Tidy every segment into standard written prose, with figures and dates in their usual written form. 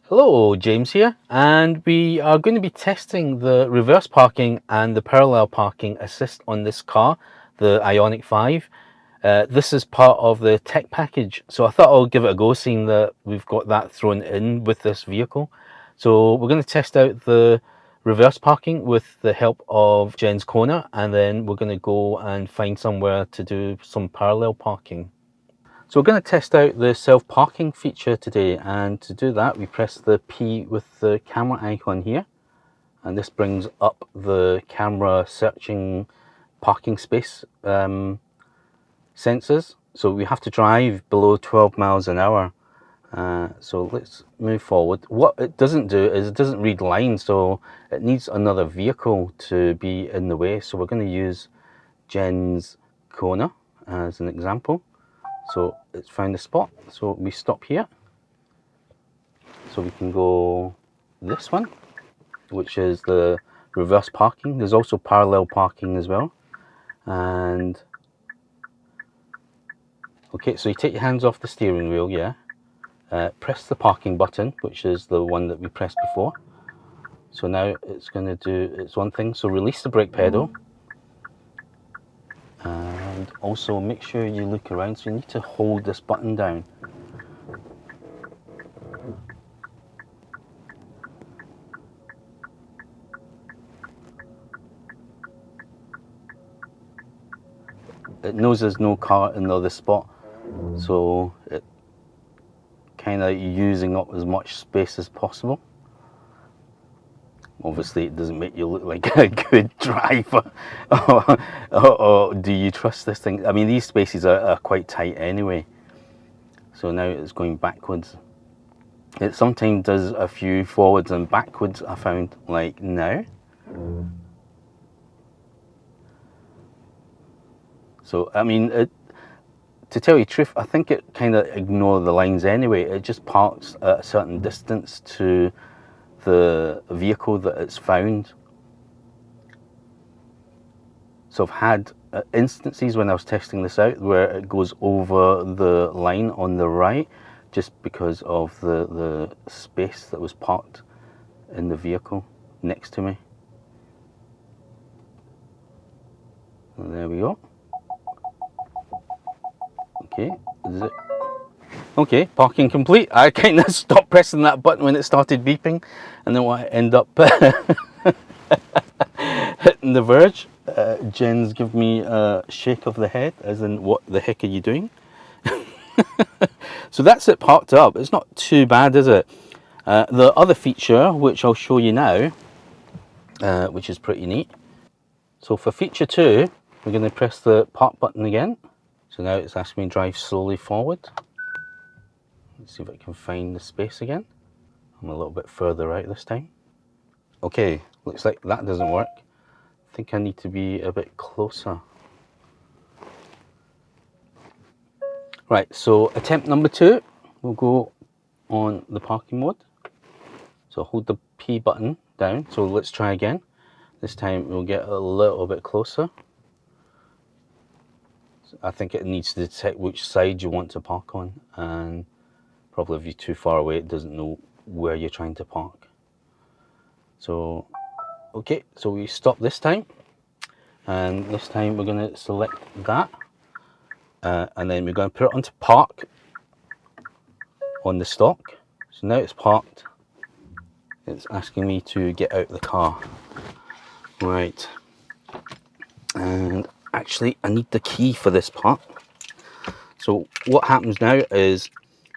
Hello, James here, and we are going to be testing the reverse parking and the parallel parking assist on this car, the IONIQ 5. This is part of the tech package, so I thought I'll give it a go, seeing that we've got that thrown in with this vehicle. So we're going to test out the reverse parking with the help of Jen's Kona, and then we're going to go and find somewhere to do some parallel parking. So we're going to test out the self-parking feature today, and to do that we press the P with the camera icon here, and this brings up the camera searching parking space sensors. So we have to drive below 12 miles an hour. So let's move forward. What it doesn't do is it doesn't read lines, so it needs another vehicle to be in the way. So we're going to use Jen's Kona as an example. So it's found a spot, so we stop here. So we can go this one, which is the reverse parking. There's also parallel parking as well. And okay, so you take your hands off the steering wheel, yeah. Press the parking button, which is the one that we pressed before. So now it's going to do its one thing. So release the brake pedal. And also make sure you look around, so you need to hold this button down. It knows there's no car in the other spot, so it kind of using up as much space as possible. Obviously it doesn't make you look like a good driver. or do you trust this thing? I mean, these spaces are quite tight anyway. So now it's going backwards. It sometimes does a few forwards and backwards, I found, like now. So I mean, to tell you the truth, I think it kind of ignores the lines anyway. It just parks at a certain distance to the vehicle that it's found. So I've had instances when I was testing this out where it goes over the line on the right, just because of the space that was parked in the vehicle next to me. And there we go. Okay, is it? Okay, parking complete. I kind of stopped pressing that button when it started beeping, and then I end up hitting the verge. Jen's give me a shake of the head, as in, what the heck are you doing? So that's it parked up. It's not too bad, is it? The other feature, which I'll show you now, which is pretty neat. So for feature 2, we're going to press the park button again. So now it's asking me to drive slowly forward. Let's see if I can find the space again. I'm a little bit further out this time. Okay, looks like that doesn't work. I think I need to be a bit closer. Right, so attempt number 2, we'll go on the parking mode. So hold the P button down. So let's try again. This time we'll get a little bit closer. So I think it needs to detect which side you want to park on, and probably if you're too far away, it doesn't know where you're trying to park. So, okay, so we stop this time, and this time we're going to select that, and then we're going to put it onto park on the stock. So now it's parked. It's asking me to get out the car. Right, and actually I need the key for this part. So what happens now is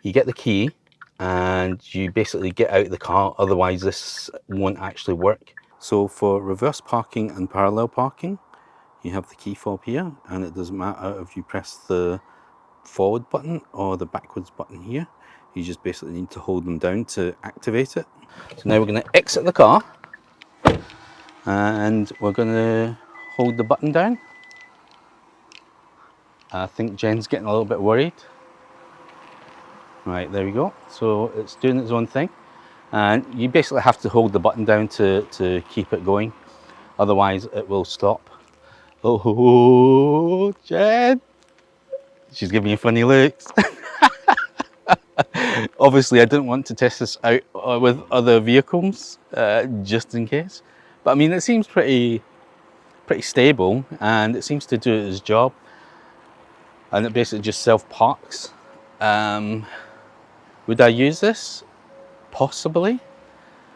you get the key and you basically get out of the car, otherwise this won't actually work. So for reverse parking and parallel parking, you have the key fob here, and it doesn't matter if you press the forward button or the backwards button here. You just basically need to hold them down to activate it. So now we're going to exit the car, and we're going to hold the button down. I think Jen's getting a little bit worried. Right, there we go. So it's doing its own thing, and you basically have to hold the button down to keep it going, otherwise it will stop. Oh, Jen! She's giving you funny looks. Obviously I didn't want to test this out with other vehicles, just in case. But I mean, it seems pretty stable, and it seems to do its job. And it basically just self-parks. Would I use this? Possibly.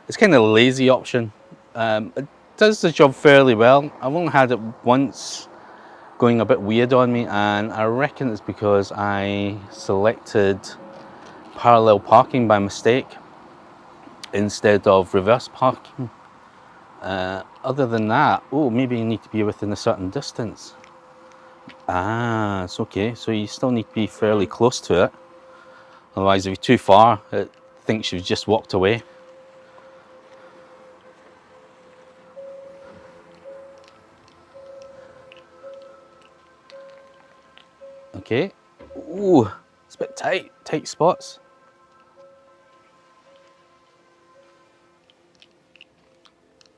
It's kind of a lazy option. It does the job fairly well. I've only had it once going a bit weird on me, and I reckon it's because I selected parallel parking by mistake instead of reverse parking. Other than that, oh, maybe you need to be within a certain distance. Ah, it's okay. So you still need to be fairly close to it. Otherwise, if you're too far, it thinks you've just walked away. Okay. Ooh, it's a bit tight spots.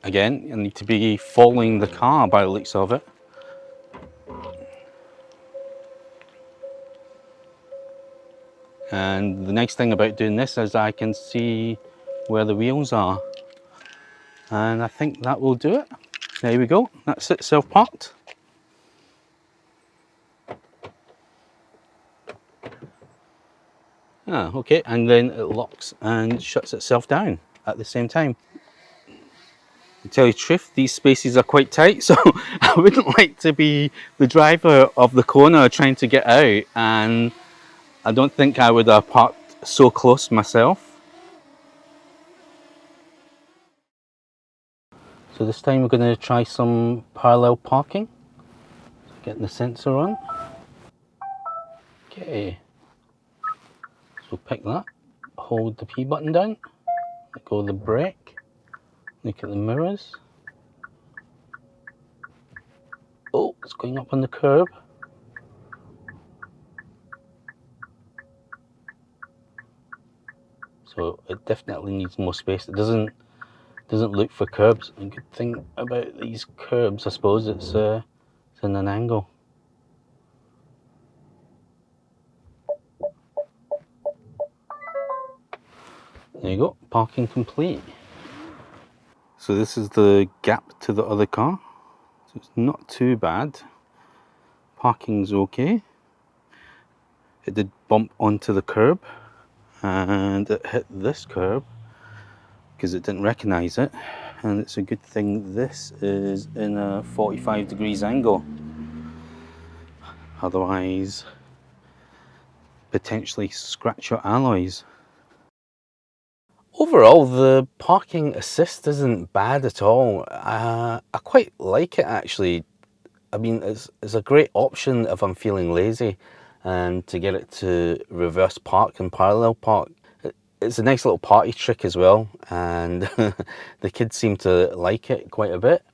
Again, you need to be following the car by the looks of it. And the nice thing about doing this is I can see where the wheels are. And I think that will do it. There we go, that's it, self-parked. Ah, okay, and then it locks and shuts itself down at the same time. To tell you the truth, these spaces are quite tight, so I wouldn't like to be the driver of the corner trying to get out, and I don't think I would have parked so close myself. So this time we're going to try some parallel parking. Getting the sensor on. Okay. So pick that, hold the P button down, let go of the brake, look at the mirrors. Oh, it's going up on the curb. So it definitely needs more space. It doesn't look for curbs. A good thing about these curbs, I suppose, it's in an angle. There you go, parking complete. So this is the gap to the other car. So it's not too bad. Parking's okay. It did bump onto the curb, and it hit this curb because it didn't recognize it, and it's a good thing this is in a 45 degrees angle, otherwise potentially scratch your alloys. Overall, the parking assist isn't bad at all. I quite like it actually. I mean, it's a great option if I'm feeling lazy, and to get it to reverse park and parallel park. It's a nice little party trick as well, and the kids seem to like it quite a bit.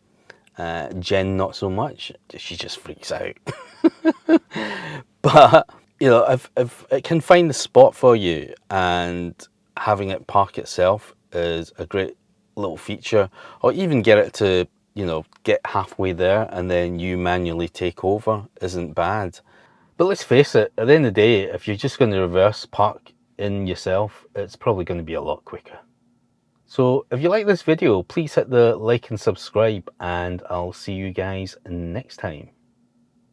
Jen not so much, she just freaks out. But you know, if it can find the spot for you, and having it park itself is a great little feature, or even get it to, you know, get halfway there and then you manually take over, isn't bad. But let's face it, at the end of the day, if you're just going to reverse park in yourself, it's probably going to be a lot quicker. So if you like this video, please hit the like and subscribe, and I'll see you guys next time.